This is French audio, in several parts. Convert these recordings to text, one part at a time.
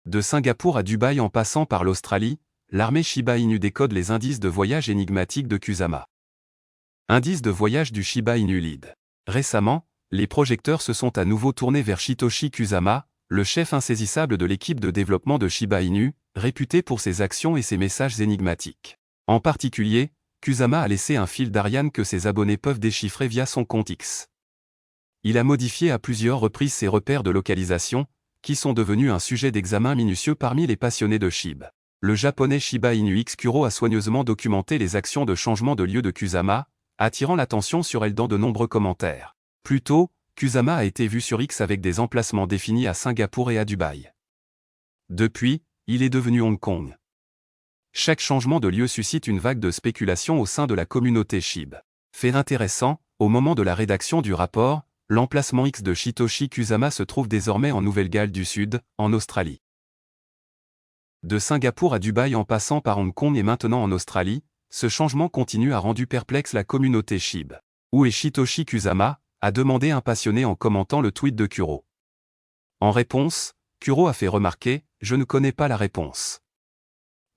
De Singapour à Dubaï en passant par l'Australie, l'armée Shiba Inu décode les indices de voyage énigmatiques de Kusama. Indice de voyage du Shiba Inu Lead. Récemment, les projecteurs se sont à nouveau tournés vers Shitoshi Kusama, le chef insaisissable de l'équipe de développement de Shiba Inu, réputé pour ses actions et ses messages énigmatiques. En particulier, Kusama a laissé un fil d'Ariane que ses abonnés peuvent déchiffrer via son compte X. Il a modifié à plusieurs reprises ses repères de localisation, qui sont devenus un sujet d'examen minutieux parmi les passionnés de Shib. Le japonais Shiba Inu X Kuro a soigneusement documenté les actions de changement de lieu de Kusama, attirant l'attention sur elle dans de nombreux commentaires. Plus tôt, Kusama a été vu sur X avec des emplacements définis à Singapour et à Dubaï. Depuis, il est devenu Hong Kong. Chaque changement de lieu suscite une vague de spéculation au sein de la communauté Shib. Fait intéressant, au moment de la rédaction du rapport, l'emplacement X de Shitoshi Kusama se trouve désormais en Nouvelle-Galles du Sud, en Australie. De Singapour à Dubaï en passant par Hong Kong et maintenant en Australie, ce changement continu a rendu perplexe la communauté Shib. Où est Shitoshi Kusama ? A demandé un passionné en commentant le tweet de Kuro. En réponse, Kuro a fait remarquer « Je ne connais pas la réponse ».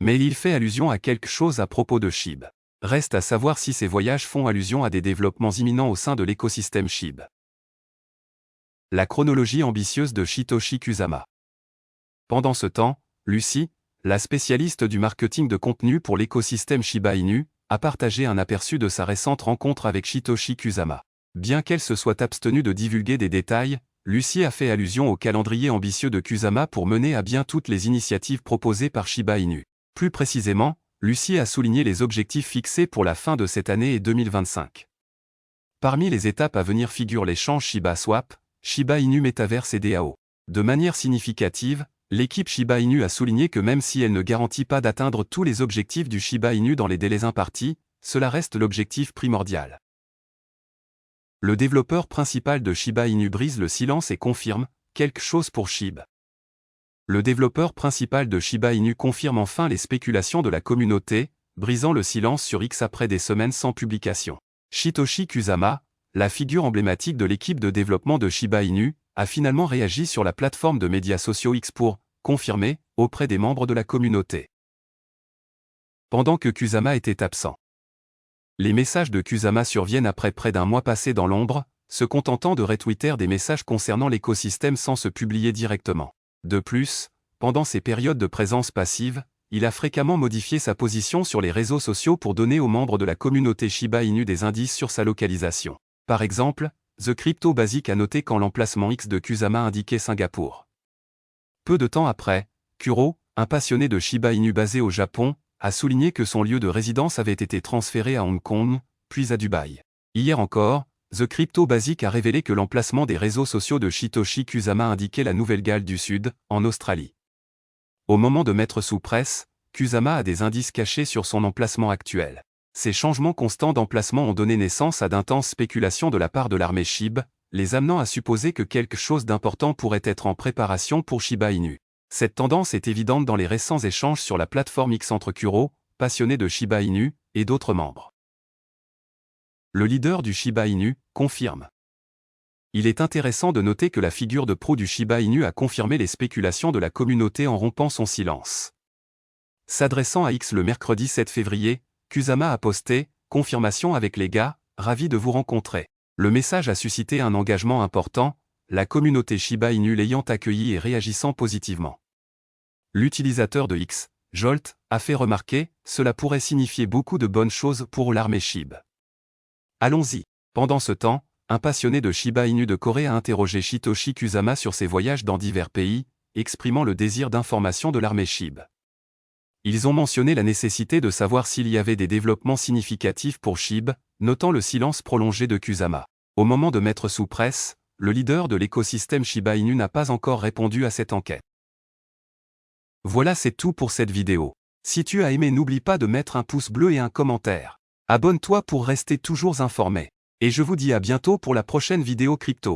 Mais il fait allusion à quelque chose à propos de Shib. Reste à savoir si ces voyages font allusion à des développements imminents au sein de l'écosystème Shib. La chronologie ambitieuse de Shitoshi Kusama. Pendant ce temps, Lucie, la spécialiste du marketing de contenu pour l'écosystème Shiba Inu, a partagé un aperçu de sa récente rencontre avec Shitoshi Kusama. Bien qu'elle se soit abstenue de divulguer des détails, Lucie a fait allusion au calendrier ambitieux de Kusama pour mener à bien toutes les initiatives proposées par Shiba Inu. Plus précisément, Lucie a souligné les objectifs fixés pour la fin de cette année et 2025. Parmi les étapes à venir figurent l'échange Shiba Swap, Shiba Inu Metaverse et DAO. De manière significative, l'équipe Shiba Inu a souligné que même si elle ne garantit pas d'atteindre tous les objectifs du Shiba Inu dans les délais impartis, cela reste l'objectif primordial. Le développeur principal de Shiba Inu brise le silence et confirme « quelque chose pour Shib ». Le développeur principal de Shiba Inu confirme enfin les spéculations de la communauté, brisant le silence sur X après des semaines sans publication. Shitoshi Kusama, la figure emblématique de l'équipe de développement de Shiba Inu, a finalement réagi sur la plateforme de médias sociaux X pour « confirmer » auprès des membres de la communauté. Pendant que Kusama était absent. Les messages de Kusama surviennent après près d'un mois passé dans l'ombre, se contentant de retweeter des messages concernant l'écosystème sans se publier directement. De plus, pendant ces périodes de présence passive, il a fréquemment modifié sa position sur les réseaux sociaux pour donner aux membres de la communauté Shiba Inu des indices sur sa localisation. Par exemple, The Crypto Basic a noté quand l'emplacement X de Kusama indiquait Singapour. Peu de temps après, Kuro, un passionné de Shiba Inu basé au Japon, a souligné que son lieu de résidence avait été transféré à Hong Kong, puis à Dubaï. Hier encore, The Crypto Basic a révélé que l'emplacement des réseaux sociaux de Shitoshi Kusama indiquait la Nouvelle-Galles du Sud, en Australie. Au moment de mettre sous presse, Kusama a des indices cachés sur son emplacement actuel. Ces changements constants d'emplacement ont donné naissance à d'intenses spéculations de la part de l'armée Shib, les amenant à supposer que quelque chose d'important pourrait être en préparation pour Shiba Inu. Cette tendance est évidente dans les récents échanges sur la plateforme X entre Kuro, passionné de Shiba Inu, et d'autres membres. Le leader du Shiba Inu confirme. Il est intéressant de noter que la figure de proue du Shiba Inu a confirmé les spéculations de la communauté en rompant son silence. S'adressant à X le mercredi 7 février, Kusama a posté « Confirmation avec les gars, ravi de vous rencontrer ». Le message a suscité un engagement important, la communauté Shiba Inu l'ayant accueilli et réagissant positivement. L'utilisateur de X, Jolt, a fait remarquer « Cela pourrait signifier beaucoup de bonnes choses pour l'armée Shib ». Allons-y. Pendant ce temps, un passionné de Shiba Inu de Corée a interrogé Shitoshi Kusama sur ses voyages dans divers pays, exprimant le désir d'information de l'armée Shib. Ils ont mentionné la nécessité de savoir s'il y avait des développements significatifs pour Shib, notant le silence prolongé de Kusama. Au moment de mettre sous presse, le leader de l'écosystème Shiba Inu n'a pas encore répondu à cette enquête. Voilà, c'est tout pour cette vidéo. Si tu as aimé, n'oublie pas de mettre un pouce bleu et un commentaire. Abonne-toi pour rester toujours informé. Et je vous dis à bientôt pour la prochaine vidéo crypto.